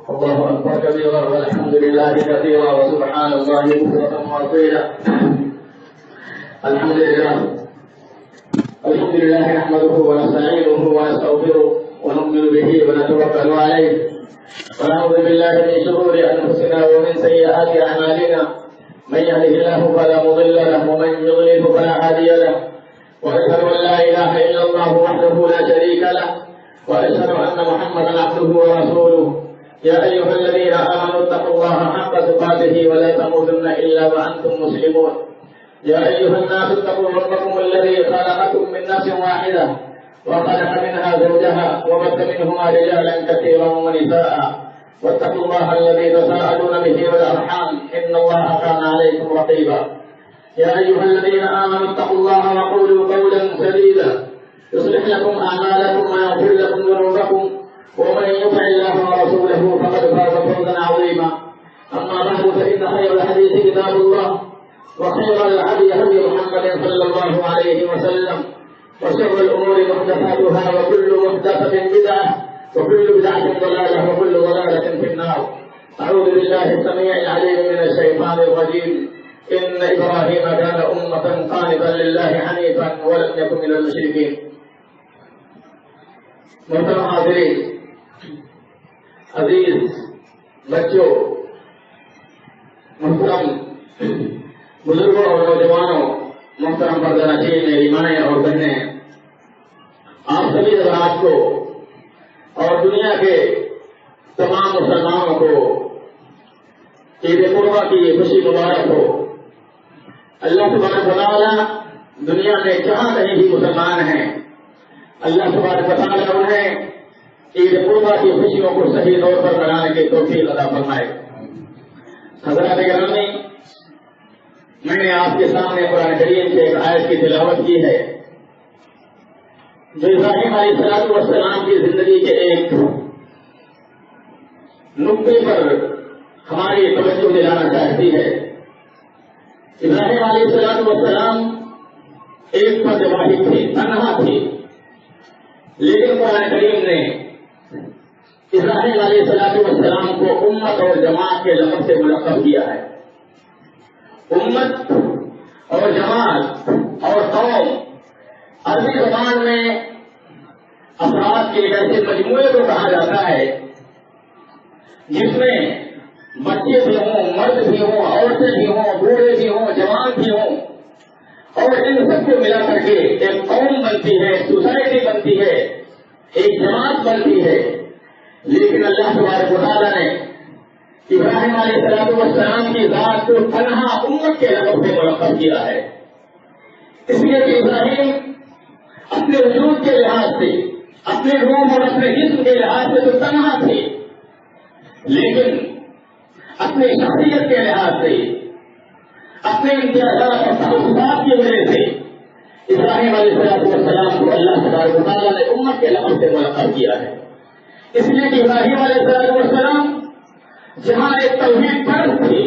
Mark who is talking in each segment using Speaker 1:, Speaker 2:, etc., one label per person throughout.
Speaker 1: الله أكبر كبيرا والحمد لله كثيرا وسبحان الله بكرة وأصيلا. الحمد لله نحمده ونستعينه ونستغفره ونؤمن به ونتوكل عليه ونعوذ بالله من شرور أنفسنا ومن سيئات أعمالنا. من يهده الله فلا مضل له ومن يضلل فلا هادي له، وأشهد أن لا إله إلا الله وحده لا شريك له، وأشهد أن محمدا عبده ورسوله. يا أيها الذين آمنوا اتقوا الله حق تقاته ولا تموتن إلا وأنتم مسلمون. يا أيها الناس اتقوا ربكم الذي خلقكم من نفس واحدة وخلق منها زوجها وبث منهما رجالا كثيرا ونساء، واتقوا الله الذي تساءلون به والأرحام إن الله كان عليكم رقيبا. يا أيها الذين آمنوا اتقوا الله وقولوا قولا سديدا يصلح لكم أعمالكم ويغفر لكم ذنوبكم، ومن يطع الله ورسوله فقد فاز فوزا عظيما. أما بعد فإن خير الحديث كتاب الله، وخير الهدي هدي محمد صلى الله عليه وسلم، وشر الأمور محدثاتها وكل محدثة بدعة وكل بدعة ضلالة وكل ضلالة في النار. أعوذ بالله السميع العليم من الشيطان الرجيم. إن إبراهيم كان أمة قانتا لله حنيفا ولم يكن من المشركين. محترم حاضرین، عزیز بچوں، محترم بزرگوں اور نوجوانوں، محترم پردہ-نشین میری مائیں اور بہنیں، آپ سبھی حضرات کو اور دنیا کے تمام مسلمانوں کو عید قربہ کی یہ خوشی مبارک ہو۔ اللہ تبارک و تعالیٰ دنیا میں جہاں کہیں بھی مسلمان ہیں، اللہ تبارک و تعالیٰ انہیں عید قربہ کی خوشیوں کو صحیح طور پر منانے کی توفیق عطا فرمائے۔ حضرات گرامی، میں نے آپ کے سامنے قرآن کریم سے ایک آیت کی تلاوت کی ہے جو ابراہیم علیہ السلام کی زندگی کے ایک نقطے پر ہماری توجہ دلانا چاہتی ہے۔ ابراہیم علیہ السلام ایک فرد واحد تھے، تنہا تھے، لیکن قرآن کریم نے ابراہیم علیہ السلام کو امت اور جماعت کے لقب سے ملقب کیا ہے۔ امت اور جماعت اور قوم عربی زبان میں افراد کے ایسے مجموعے کو کہا جاتا ہے جس میں بچے بھی ہوں، مرد بھی ہوں، عورتیں بھی ہوں، بوڑھے بھی ہوں، جوان بھی ہوں، اور ان سب کو ملا کر کے ایک قوم بنتی ہے، ایک سوسائٹی بنتی ہے، ایک جماعت بنتی ہے۔ لیکن اللہ تبارک و تعالیٰ نے ابراہیم علیہ السلام کی ذات کو تنہا امت کے لقب سے ملقب کیا ہے، اس لیے کہ ابراہیم اپنے وجود کے لحاظ سے، اپنے روح اور اپنے جسم کے لحاظ سے تو تنہا تھے، لیکن اپنی شخصیت کے لحاظ سے، اپنے امتیازات اور تعلقات کی وجہ سے ابراہیم علیہ السلام کو اللہ تبارک و تعالیٰ نے امت کے لقب سے ملقب کیا ہے۔ اس لیے کہ ابراہیم علیہ السلام جہاں ایک توحید پرست تھے،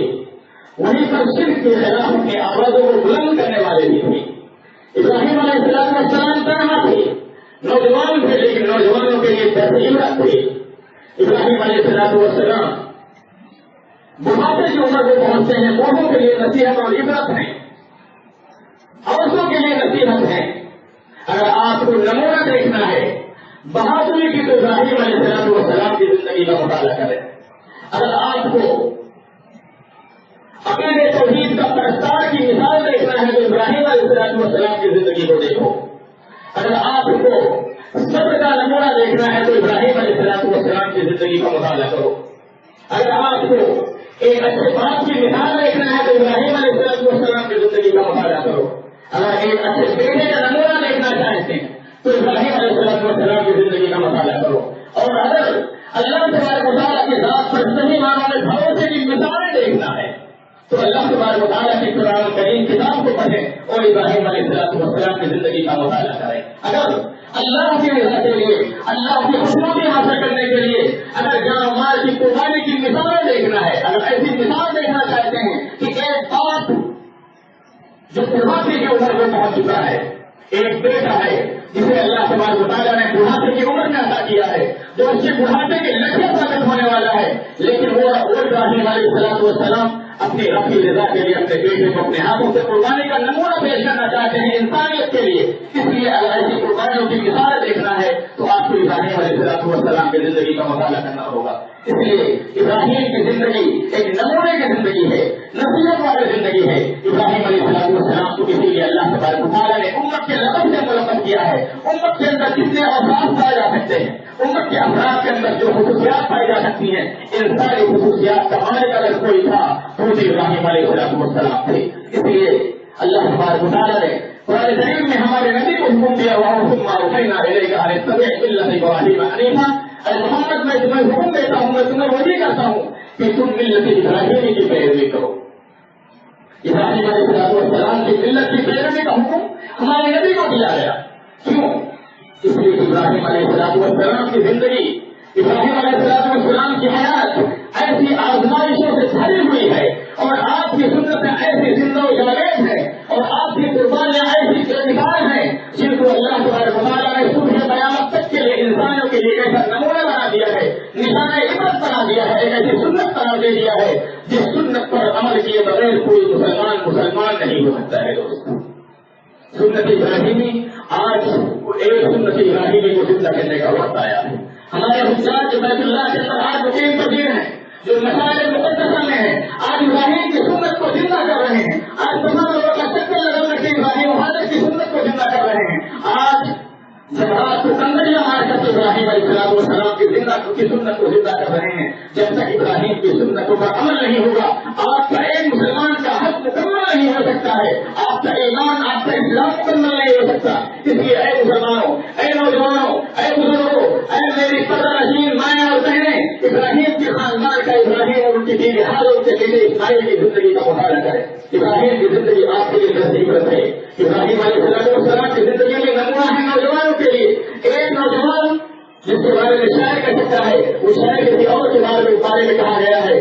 Speaker 1: وہیں پر شرک کے خلاف کی آوازوں کو بلند کرنے والے بھی تھے۔ ابراہیم علیہ السلام تنہا تھے، نوجوان تھے، لیکن نوجوانوں کے لیے درس عبرت تھے۔ ابراہیم علیہ السلام بڑھاپے کی عمر کو پہنچتے ہیں، بوڑھوں کے لیے نصیحت اور عبرت ہے، عورتوں کے لیے نصیحت ہے۔ اگر آپ کو نمونہ دیکھنا ہے بہادری کی تو ابراہیم علیہ السلام کی زندگی کا مطالعہ کریں۔ اگر آپ کو اپنے توحید کا پرستار کی مثال دیکھنا ہے تو ابراہیم علیہ السلام کی زندگی کو دیکھو۔ اگر آپ کو صبر کا نمونہ دیکھنا ہے تو ابراہیم علیہ السلام کی زندگی کا مطالعہ کرو۔ اگر آپ کو ایک اچھے باپ کی مثال دیکھنا ہے تو ابراہیم علیہ السلام کی زندگی کا مطالعہ کرو۔ اگر ایک اچھے بیٹے کا نمونہ دیکھنا چاہتے ہیں تو ابراہیم علیہ السلام کی زندگی کا مطالعہ کرو۔ اور اگر اللہ تبارک و تعالیٰ کی ذات پر صحیح معنوں میں بھروسے کی مثالیں دیکھنا ہے تو اللہ تبارک و تعالیٰ کی قرآن کریم کتاب کو پڑھیں اور ابراہیم علیہ السلام کی زندگی کا مطالعہ کریں۔ اگر اللہ کی رضا کے لیے، اللہ کی خوشنودی حاصل کرنے کے لیے اگر جان مال کی قربانی کی مثالیں دیکھنا ہے، اگر ایسی مثال دیکھنا چاہتے ہیں کہ ایک باپ جو قربانی کی عمر کو پہنچ چکا ہے، ایک بیٹا ہے جسے اللہ تبارک و تعالیٰ نے بڑھاپے کی عمر میں عطا کیا ہے، جو اس کے بڑھاپے کے لکھے ثابت ہونے والا ہے، ابراہیم علیہ السلام اپنی رب کی رضا کے لیے اپنے بیٹے کو اپنے ہاتھوں سے قربانی کا نمونہ پیش کرنا چاہتے ہیں انسانیت کے لیے. اس لیے اگر ایسی قربانیوں کی مثال دیکھنا ہے تو آپ کو ابراہیم علیہ السلام کی زندگی کا مطالعہ کرنا ہوگا. اس لیے ابراہیم کی زندگی ایک نمونے کی زندگی ہے, نصیحت والی زندگی ہے. ابراہیم علیہ السلام کو اسی لیے اللہ تبارک و تعالیٰ نے امت کے لقب سے ملقب کیا ہے. امت کے اندر کتنے اوصاف پائے جا سکتے ہیں, امت کے افراد کے اندر جو خصوصیات پائی جا سکتی ہیں, ان ساری خصوصیات کا مالک اگر کوئی تھا تو ابراہیم علیہ السلام تھے. اس لیے اللہ تبارک و تعالیٰ نے قرآن کریم میں ہمارے نبی کو حکم دیا اے محمد میں تمہیں حکم دیتا ہوں, میں تمہیں وحی کرتا ہوں کہ تم ملت ابراہیمی کی پیروی کرو. ابراہیم علیہ السلام کی ملت کی پیروی کا حکم ہمارے نبی کو دیا گیا. کیوں؟ اس لیے ابراہیم علیہ السلام کی زندگی, ابراہیم علیہ السلام کی حیات ایسی آزمائشوں سے بھری ہوئی ہے, اور آپ کی سنتیں ایسی زندہ و جاوید ہیں, اور آپ کی قربانیاں ایسی بے مثال ہیں جن کو اللہ تبارک و تعالیٰ نے صبح قیامت تک کے لیے انسانوں کے لیے ایسا نمونہ بنا دیا ہے, نشان عبرت بنا دیا ہے, ایک ایسی سنت قرار دے دیا ہے جس سنت پر عمل کیے بغیر کوئی مسلمان نہیں ہو سکتا ہے. دوستوں, سنت ابراہیمی آج ایک سنت ابراہیمی کو زندہ کرنے کا وقت آیا ہے. ہمارے حجاج جو بیت اللہ کے اندر آج مقیم پذیر ہیں, جو مساجد مقدسہ میں ہیں, آج ابراہیم کی سنت کو زندہ کر رہے ہیں. آج تمام لوگوں کا چکر لگا کے ابراہیم حاضر کی سنت کو زندہ کر رہے ہیں. آج جب رات کو کنگڑیاں مار کر ابراہیم علیہ السلام کی سنت کو زندہ کر رہے ہیں. جب تک ابراہیم کی سنتوں پر عمل نہیں ہوگا آپ کا ایک مسلمان کا حق مکمل نہیں ہو سکتا ہے, آپ کا ایمان, آپ کا اسلام مکمل نہیں ہو سکتا. اس لیے اے مسلمانوں, اے نوجوانوں, اے بزرگوں, اے میری پردہ نشین مائیں اور بہنیں, ابراہیم کے خاندان کا, ابراہیم اور ان کی بیوی حاضر کے بیٹے اسماعیل کی زندگی کا مطالعہ کریں. ابراہیم کی زندگی آپ کے لیے نصیحت ہے. ابراہیم علیہ السلام کی زندگی میں نمونہ ہے نوجوانوں کے لیے. ایک نوجوان جس کے بارے میں شاعر کہہ سکتا ہے, وہ شاعر کسی اور کے بارے میں کہا گیا ہے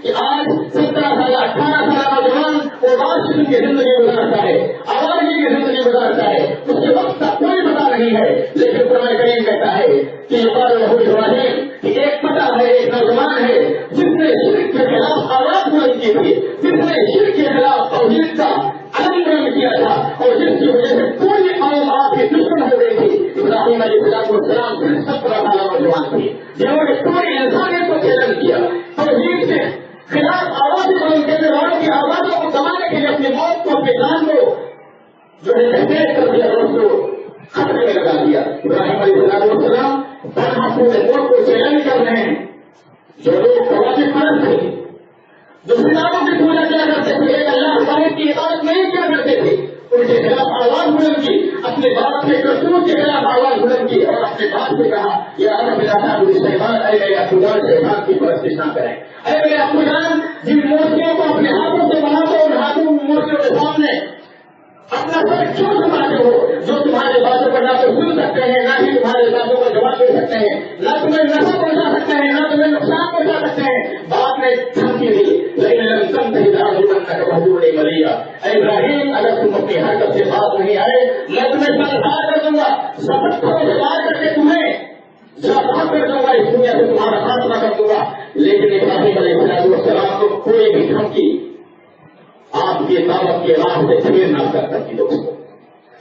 Speaker 1: کہ آج 17 سال 18 سال نوجوان وہ بات کی زندگی گزارتا ہے, آبادی کی زندگی گزارتا ہے, اس کے وقت کا کوئی پتا نہیں ہے. لیکن قرآن کریم کہتا ہے کہ ابراہیم ایک پتا ہے, ایک نوجوان ہے جس نے شرک کے خلاف آواز بلند کی تھی, جس نے شرک کے خلاف توحید کا علم بلند کیا تھا, اور جس کی وجہ سے پوری قوم آپ کی دشمن ہو گئی تھی. ابراہیم علیہ السلام 17 سال نوجوان تھے جنہوں نے پوری انسانیت کو چیلنج کیا, توحید کے خلاف آواز بلند کرنے والوں کی آوازوں کو دبانے کے لیے اپنی موت کو, اپنے جان کو جو ہے تحقیق کر دیا اور اس کو خطرے میں لگا دیا. ابراہیم علیہ السلام پورے ملک کو چیلنج کر رہے ہیں. جو لوگ قواعد پرست تھے, جو ستاروں کی پوجا کیا کرتے تھے, ایک اللہ واحد کی عبادت نہیں کیا کرتے تھے, ان کے خلاف آواز بلند کی, اپنے باپ کے کرتوت کے خلاف آواز بلند کی, اور اپنے باپ سے کہا یا شہبان, اے میرے ابو جان شہبان کی پرستش نہ کریں. اے میرے ابو جان جن مورتیوں کو اپنے ہاتھوں سے بناتے اور ہاتھوں مورتیوں کے سامنے اپنا سر کیوں سناتے ہو, جو تمہارے باتوں پر نہ تو سن سکتے ہیں, نہ ہی تمہارے باتوں کا جواب دے سکتے ہیں, نہ تمہیں نفع پہنچا سکتے ہیں, نہ تمہیں نقصان پہنچا سکتے ہیں. باپ نے دھمکی دی, لیکن تم نہیں ملیا. اے ابراہیم اگر تم اپنی حرکت سے بات نہیں آئے میں تمہیں سنسار کر دوں گا, سبق سے بات کر کے تمہیں جواب کر دوں گا, اس دنیا سے تمہارا خاتمہ کر دوں گا. لیکن ابراہیم علیہ السلام کو کوئی بھی دھمکی آپ کی دعوت کے راہ سے پھیر نہ کر سکتی دوستوں.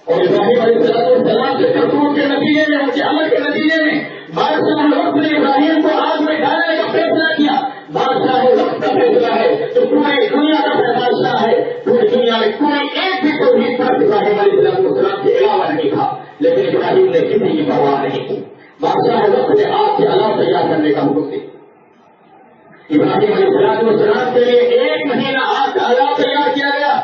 Speaker 1: اور ابراہیم علیہ السلام کے کرتوت کے نتیجے میں, ان کے عمل کے نتیجے میں بادشاہ وقت نے ابراہیم کو آگ میں ڈالنے کا فیصلہ کیا. بادشاہ وقت کا فیصلہ ہے جو پوری دنیا کا بادشاہ ہے, پوری دنیا میں کوئی ایک بھی توحید پر ابراہیم علیہ السلام کے علاوہ نہیں تھا, لیکن ابراہیم نے کسی کی پرواہ نہیں کی. بادشاہ وقت نے آگ کے علاوہ تیار کرنے کا حکم دیا. ابراہیم علیہ السلام کے لیے 1 مہینہ آگ کا علاوہ تیار کیا گیا.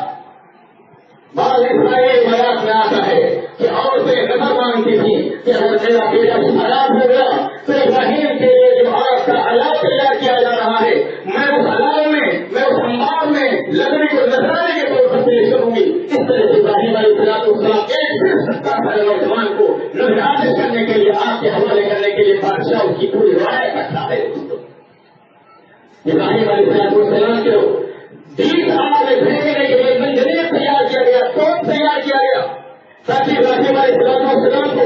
Speaker 1: بعض اسرائیل روایات میں آتا ہے کہ عورتیں نظر مانگتی تھی کہ اگر میرا بیٹا خراب ہو گیا تو ابراہیم کے لیے جو آگ کا علاوہ تیار کیا جا رہا ہے, میں اس علاوہ میں, میں اس انبار میں لکڑی کو نذرانے کے طور پر پیش کروں گی. اس طرح سے ابراہیم علیہ السلام ایک پھر 70 سال نوجوان کو نذرانے کرنے کے لیے, آگ کے حوالے کرنے کے لیے بادشاہ اس کی پوری روایت رکھتا ہے. ابراہیم علیہ السلام کے 20 آگ میں پھینکنے کے لیے منجنیق تیار کیا گیا, توپ تیار کیا گیا, تاکہ ابراہیم علیہ السلام کو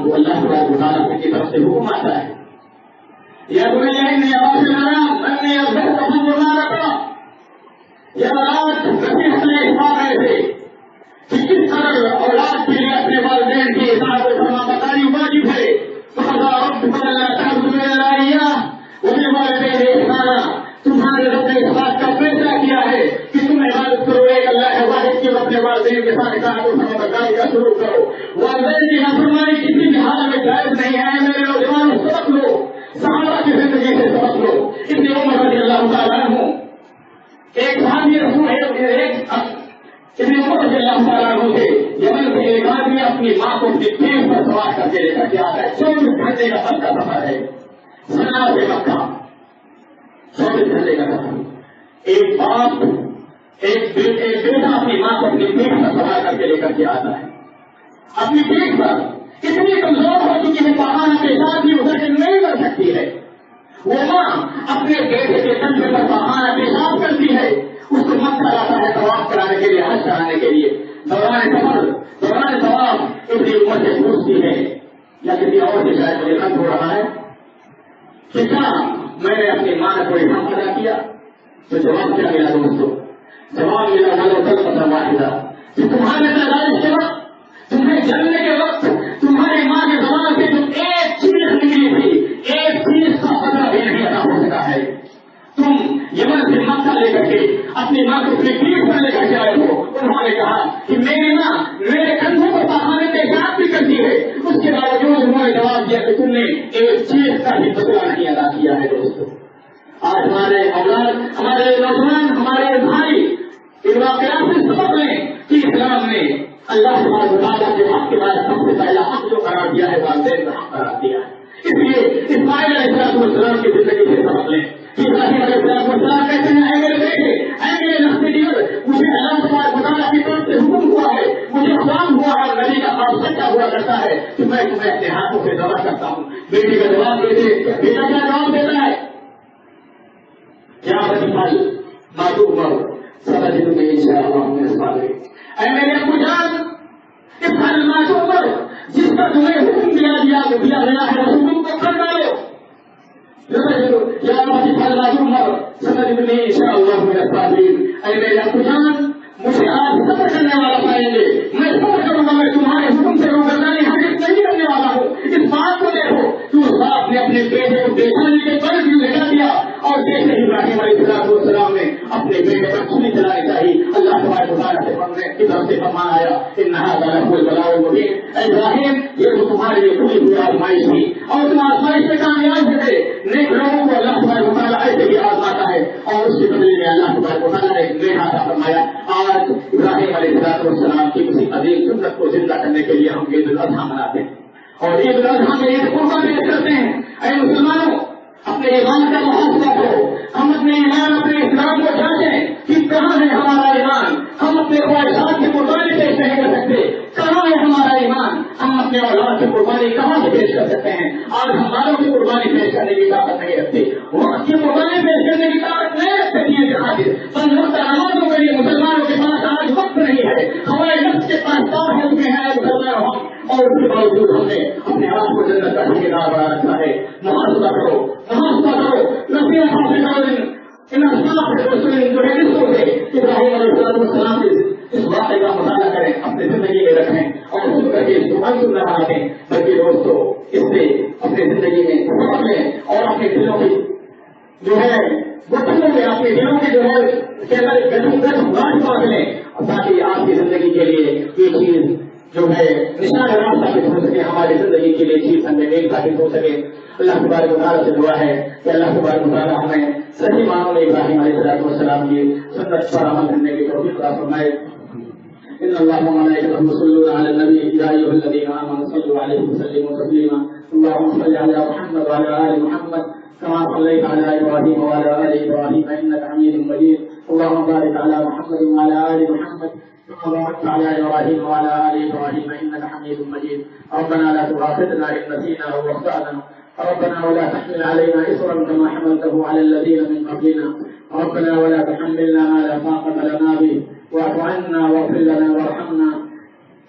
Speaker 1: السلام کو اللہ تعالیٰ کی طرف سے حکم آتا ہے یا تمہیں آواز یا رات رہے تھے کہ کس طرح اولاد کے لیے اپنے والدین کی اطاعت و فرما برداری واجب ہے تمہارے رب نے اس بات کا فیصلہ کیا ہے کہ تم عبادت کرو ایک اللہ واحد کی اپنے والدین کے ساتھ اطاعت و فرما برداری کا شروع کرو. والدین کی نافرمانی کسی بھی حال میں جائز نہیں ہے. میرے نوجوانوں سبق لو, صحابہ کی زندگی سے سبق لو. ابن عمر رضی اللہ تعالیٰ عنہ ایک صحابی رسول ابن عمر رضی اللہ تعالیٰ عنہ سے یمن سے ایک آدمی اپنی ماں کو اپنی پیٹ پر سوار کر کے لے کر کے آتا ہے. 24 گھنٹے کا سفر ہے سنا سے مکہ. 24 گھنٹے کا سفر. ایک باپ ایک بیٹا اپنی ماں کو اپنی پیٹ پر سوار کر کے لے کر کے آتا ہے. اپنی پیٹ پر اتنی کمزور ہو چکی ہے پہاڑ کے ساتھ بھی ادھر نہیں کر سکتی ہے. وہ ماں اپنے بیٹے کے کندھے پر بہانا پیشاب کرتی ہے. اس کو مکہ لاتا ہے طواف کرانے کے لیے, حج کرانے کے لیے. دوران طواف ابن عمر سے پوچھتی ہے یا کسی اور سے شاید مجھے رد ہو رہا ہے کہ کیا میں نے اپنی ماں نے کوئی حق ادا کیا؟ تو جواب کیا ملا دوستوں؟ جواب ملا واحدہ کہ تمہارے پیدائش کے وقت, تمہیں جلنے کے وقت تمہاری ماں کے زبان سے جو ایک چیز نکلی تھی, ایک چیز کا پتہ بھی نہیں ادا ہو سکا ہے. تم یمن سے مکہ لے کر کے اپنی ماں کو اپنی پیٹ پر لے کر کے آئے ہو. انہوں نے کہا کہ میری ماں میرے کندھوں پر پہانے پیشاب بھی کرتی ہے, اس کے باوجود انہوں نے جواب دیا کہ تم نے ایک چیز کا بھی بدلہ نہیں ادا کیا ہے. دوستوں, آج ہمارے اولاد, ہمارے نوجوان, ہمارے بھائی ان واقعات سے سبق لیں کہ اسلام نے اللہ تعالیٰ کے حق کے بعد سب سے پہلا حق جو قرار دیا ہے والدین کا حق قرار دیا ہے. اس لیے اسماعیل علیہ السلام کی زندگی سے سبق لیں کہ ابراہیم علیہ السلام کہتے ہیں, اے میرے بیٹے, اے میرے نسل دیگر, مجھے اللہ تعالیٰ کی طرف سے حکم ہوا ہے, مجھے خواب ہوا ہے, نبی کا خواب سچا ہوا کرتا ہے کہ میں تمہیں اپنے ہاتھوں سے ذبح کرتا ہوں. بیٹے کا جواب دیتے, بیٹا کیا جواب دیتا ہے؟ کیا بھائی معلوم ہو سمجھ تمہیں انشاءاللہ. اے میرے ابو جان, اس حال معصوم پر جس پر تمہیں حکم دیا گیا ہے اس حکم کو کر ڈالو. یا معصوم پر سمجھ تمہیں انشاءاللہ میرے صابرین. اے میرے ابو جان, مجھے آج صبر کرنے والا پائیں گے. میں صبر کروں گا, میں تمہارے حکم سے روگردانی ہرگز نہیں کرنے والا ہوں. اس بات کو دیکھو کہ اس باپ نے اپنے بیٹے کو دیکھانے کے پر بھی لگا دیا, اور جیسے ابراہیم علیہ السلام نے اپنے بیٹے پر چھری چلانی چاہیے, اللہ تعالیٰ سے پڑھنے کی طرف سے فرمان آیا ان بلاؤ مبین. ابراہیم, یہ تو تمہارے لیے کھلی ہوئی آزمائش تھی, اور تم آزمائش میں کامیاب ہوئے. نیک لوگوں کو اللہ تعالیٰ ایسے ہی آزماتا ہے, اور اس کے بدلے میں اللہ تعالیٰ نے ایک نیک عطا فرمایا. آج ابراہیم علیہ السلام کی کسی عظیم سنت کو زندہ کرنے کے لیے ہم عید الاضحیٰ مناتے ہیں, اور عید الاضحیٰ میں عید قربان پیش کرتے ہیں. اے مسلمانوں, اپنے ایمان کا محاسبہ کرو. ہم اپنے ایمان, اپنے اسلام کو جانچیں کہ کہاں ہے ہمارا ایمان. ہم اپنے خواہشات کی قربانی پیش نہیں کر سکتے. کہاں ہے ہمارا ایمان؟ ہم اپنے اولاد کی قربانی کہاں سے پیش کر سکتے ہیں؟ آج ہم والوں کی قربانی پیش کرنے کی طاقت نہیں رکھتے, وقت کی قربانی پیش کرنے کی طاقت نہیں رکھتے دین کے خاطر. بند وقت نمازوں کے لیے مسلمانوں کے پاس آج وقت نہیں ہے. ہمارے نفس کے پاس کام ہو چکے ہیں مسلمان ہم, اور اس کے باوجود ہم نے اپنے آپ کو جنت کا ٹھیکیدار بنا رکھا ہے. محاسبہ کرو, محاسبہ کرو. نصیحت حاصل کرو. ان اصحاب رسول جو ہے اس کو سے ابراہیم علیہ السلام اس واقعے کا مطالعہ کریں, اپنی زندگی میں رکھیں, اور سن کر کے اس کو منظور نہ رکھیں, بلکہ دوستوں اس سے اپنی زندگی میں سبق لیں, اور اپنے دلوں کی جو ہے گفتگو میں اپنے دلوں کی جو ہے گاٹ باندھ لیں, تاکہ آپ کی زندگی کے لیے یہ چیز جو ہے نشان راستہ ثابت ہو سکے, ہماری زندگی کے لیے چیز ہمیں نیک ثابت ہو سکے. اللہ تبارک و تعالیٰ سے دعا ہے کہ اللہ تبارک و تعالیٰ ہمیں صحیح معنوں میں ابراہیم علیہ السلام کی سنت پر عمل کرنے کی توفیق عطا فرمائے. ان اللہ وملائکته یصلون علی النبی یا ایھا الذین آمنوا صلوا علیہ وسلموا تسلیما. اللهم صل علی محمد وعلى آل محمد كما صليت على ابراہیم وعلى آل ابراہیم انك حمید مجید. اللهم بارك على محمد وعلى آل محمد كما باركت على ابراہیم وعلى آل ابراہیم انك حمید مجید. ربنا لا تؤاخذنا ان نسينا او اخطأنا, ربنا ولا تحمل علينا إصرا كما حملته على الذين من قبلنا, ربنا ولا تحملنا ما لا طاقة لنا به, واعف عنا واغفر لنا وارحمنا,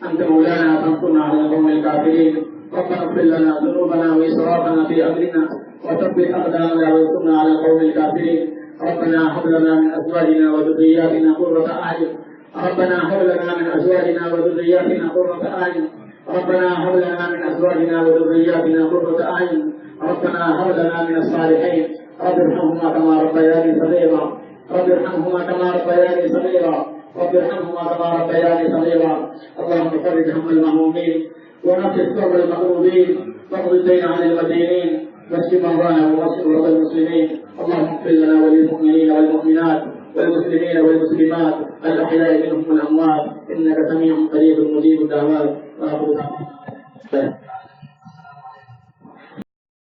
Speaker 1: أنت مولانا فانصرنا على القوم الكافرين. ربنا اغفر لنا ذنوبنا وإسرافنا في أمرنا وثبت أقدامنا وانصرنا على القوم الكافرين. ربنا هب لنا من أزواجنا وذرياتنا قرة أعين. ربنا هب لنا من أزواجنا وذرياتنا قرة أعين. ربنا هب لنا من أزواجنا وذرياتنا قرة أعين. ربنا هب لنا من الصالحين. رب ارحمهما كما ربياني صغيرا. رب ارحمهما كما ربياني صغيرا. رب ارحمهما كما ربياني صغيرا. اللهم فرج هم المهمومين ونفس كرب المكروبين واقض الدين عن المدينين واشف مرضانا واشف مرضى المسلمين. اللهم اغفر لنا وللمؤمنين والمؤمنات والمسلمين والمسلمات الأحياء منهم والأموات إنك سميع قريب مجيب الدعوات.